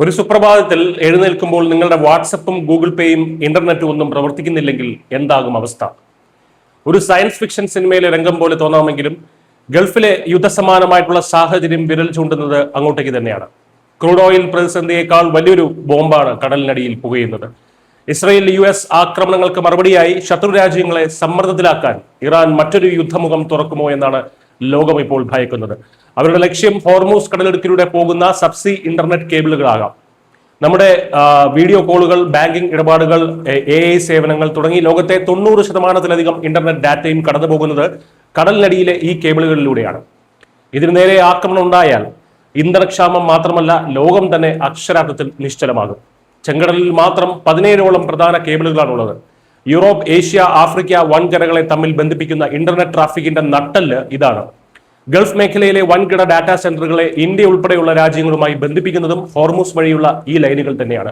ഒരു സുപ്രഭാതത്തിൽ എഴുന്നേൽക്കുമ്പോൾ നിങ്ങളുടെ വാട്സപ്പും ഗൂഗിൾ പേയും ഇന്റർനെറ്റും ഒന്നും പ്രവർത്തിക്കുന്നില്ലെങ്കിൽ എന്താകും അവസ്ഥ? ഒരു സയൻസ് ഫിക്ഷൻ സിനിമയിലെ രംഗം പോലെ തോന്നാമെങ്കിലും ഗൾഫിലെ യുദ്ധസമാനമായിട്ടുള്ള സാഹചര്യം വിരൽ ചൂണ്ടുന്നത് അങ്ങോട്ടേക്ക് തന്നെയാണ്. ക്രൂഡ് ഓയിൽ പ്രതിസന്ധിയേക്കാൾ വലിയൊരു ബോംബാണ് കടലിനടിയിൽ പുകയുന്നത്. ഇസ്രയേൽ US ആക്രമണങ്ങൾക്ക് മറുപടിയായി ശത്രു രാജ്യങ്ങളെ സമ്മർദ്ദത്തിലാക്കാൻ ഇറാൻ മറ്റൊരു യുദ്ധമുഖം തുറക്കുമോ എന്നാണ് ലോകം ഇപ്പോൾ ഭയക്കുന്നത്. അവരുടെ ലക്ഷ്യം ഹോർമൂസ് കടലിടുക്കിലൂടെ പോകുന്ന സബ്സി ഇന്റർനെറ്റ് കേബിളുകളാകാം. നമ്മുടെ വീഡിയോ കോളുകൾ, ബാങ്കിംഗ് ഇടപാടുകൾ, AI സേവനങ്ങൾ തുടങ്ങി ലോകത്തെ 90% ഇന്റർനെറ്റ് ഡാറ്റയും കടന്നു പോകുന്നത് കടലിനടിയിലെ ഈ കേബിളുകളിലൂടെയാണ്. ഇതിനു നേരെ ആക്രമണം ഉണ്ടായാൽ ഇന്ധനക്ഷാമം മാത്രമല്ല, ലോകം തന്നെ അക്ഷരാർത്ഥത്തിൽ നിശ്ചലമാകും. ചെങ്കടലിൽ മാത്രം 17ഓളം പ്രധാന കേബിളുകളാണുള്ളത്. യൂറോപ്പ്, ഏഷ്യ, ആഫ്രിക്ക വൻകരകളെ തമ്മിൽ ബന്ധിപ്പിക്കുന്ന ഇന്റർനെറ്റ് ട്രാഫിക്കിന്റെ നട്ടെല്ല് ഇതാണ്. ഗൾഫ് മേഖലയിലെ വൻകിട ഡാറ്റാ സെന്ററുകളെ ഇന്ത്യ ഉൾപ്പെടെയുള്ള രാജ്യങ്ങളുമായി ബന്ധിപ്പിക്കുന്നതും ഹോർമൂസ് വഴിയുള്ള ഈ ലൈനുകൾ തന്നെയാണ്.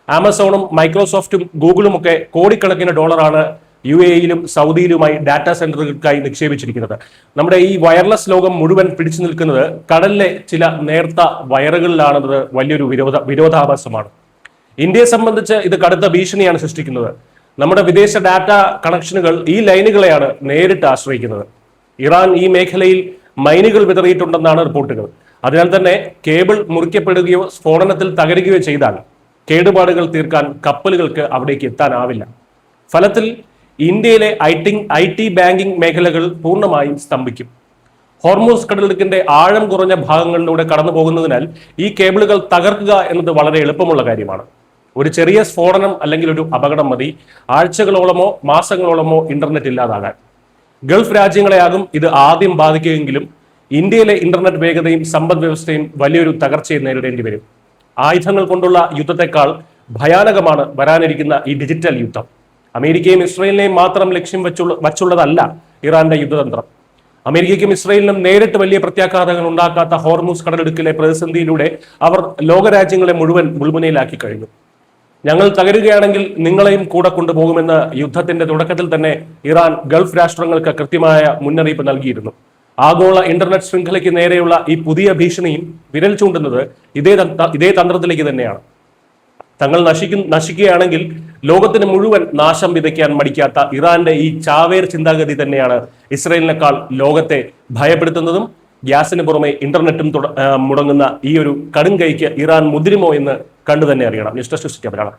ആമസോണും മൈക്രോസോഫ്റ്റും ഗൂഗിളും ഒക്കെ കോടിക്കണക്കിന് ഡോളറാണ് UAE-യിലും സൗദിയിലുമായി ഡാറ്റാ സെന്ററുകൾക്കായി നിക്ഷേപിച്ചിരിക്കുന്നത്. നമ്മുടെ ഈ വയർലെസ് ലോകം മുഴുവൻ പിടിച്ചു നിൽക്കുന്നത് കടലിലെ ചില നേർത്ത വയറുകളിലാണെന്നത് വലിയൊരു വിരോധാഭാസമാണ്. ഇന്ത്യയെ സംബന്ധിച്ച് ഇത് കടുത്ത ഭീഷണിയാണ് സൃഷ്ടിക്കുന്നത്. നമ്മുടെ വിദേശ ഡാറ്റ കണക്ഷനുകൾ ഈ ലൈനുകളെയാണ് നേരിട്ട് ആശ്രയിക്കുന്നത്. ഇറാൻ ഈ മേഖലയിൽ മൈനുകൾ വിതറിയിട്ടുണ്ടെന്നാണ് റിപ്പോർട്ടുകൾ. അതിനാൽ തന്നെ കേബിൾ മുറിക്കപ്പെടുകയോ സ്ഫോടനത്തിൽ തകരുകയോ ചെയ്താൽ കേടുപാടുകൾ തീർക്കാൻ കപ്പലുകൾക്ക് അവിടേക്ക് എത്താനാവില്ല. ഫലത്തിൽ ഇന്ത്യയിലെ IT ബാങ്കിംഗ് മേഖലകൾ പൂർണ്ണമായും സ്തംഭിക്കും. ഹോർമൂസ് കടലിടുക്കിന്റെ ആഴം കുറഞ്ഞ ഭാഗങ്ങളിലൂടെ കടന്നു പോകുന്നതിനാൽ ഈ കേബിളുകൾ തകർക്കുക എന്നത് വളരെ എളുപ്പമുള്ള കാര്യമാണ്. ഒരു ചെറിയ സ്ഫോടനം അല്ലെങ്കിൽ ഒരു അപകടം മതി ആഴ്ചകളോളമോ മാസങ്ങളോളമോ ഇന്റർനെറ്റ് ഇല്ലാതാകാൻ. ഗൾഫ് രാജ്യങ്ങളെയാകും ഇത് ആദ്യം ബാധിക്കുകയെങ്കിലും ഇന്ത്യയിലെ ഇന്റർനെറ്റ് വേഗതയും സമ്പദ് വ്യവസ്ഥയും വലിയൊരു തകർച്ചയെ നേരിടേണ്ടി വരും. ആയുധങ്ങൾ കൊണ്ടുള്ള യുദ്ധത്തെക്കാൾ ഭയാനകമാണ് വരാനിരിക്കുന്ന ഈ ഡിജിറ്റൽ യുദ്ധം. അമേരിക്കയും ഇസ്രയേലിനെയും മാത്രം ലക്ഷ്യം വച്ചുള്ളതല്ല ഇറാന്റെ യുദ്ധതന്ത്രം. അമേരിക്കയ്ക്കും ഇസ്രയേലിനും നേരിട്ട് വലിയ പ്രത്യാഘാതങ്ങൾ ഉണ്ടാക്കാത്ത ഹോർമൂസ് കടലിടുക്കിലെ പ്രതിസന്ധിയിലൂടെ അവർ ലോകരാജ്യങ്ങളെ മുഴുവൻ മുൾമുനയിലാക്കി കഴിഞ്ഞു. ഞങ്ങൾ തകരുകയാണെങ്കിൽ നിങ്ങളെയും കൂടെ കൊണ്ടുപോകുമെന്ന് യുദ്ധത്തിന്റെ തുടക്കത്തിൽ തന്നെ ഇറാൻ ഗൾഫ് രാഷ്ട്രങ്ങൾക്ക് കൃത്യമായ മുന്നറിയിപ്പ് നൽകിയിരുന്നു. ആഗോള ഇന്റർനെറ്റ് ശൃംഖലയ്ക്ക് നേരെയുള്ള ഈ പുതിയ ഭീഷണിയും വിരൽ ചൂണ്ടുന്നത് ഇതേ തന്ത്രത്തിലേക്ക് തന്നെയാണ്. തങ്ങൾ നശിക്കുകയാണെങ്കിൽ ലോകത്തിന് മുഴുവൻ നാശം വിതയ്ക്കാൻ മടിക്കാത്ത ഇറാന്റെ ഈ ചാവേർ ചിന്താഗതി തന്നെയാണ് ഇസ്രയേലിനേക്കാൾ ലോകത്തെ ഭയപ്പെടുത്തുന്നതും. ഗ്യാസിന് പുറമെ ഇന്റർനെറ്റും മുടങ്ങുന്ന ഈ ഒരു കടുംകൈക്ക് ഇറാൻ മുതിരുമോ എന്ന് കണ്ടു തന്നെ അറിയണം. News desk Malayalam.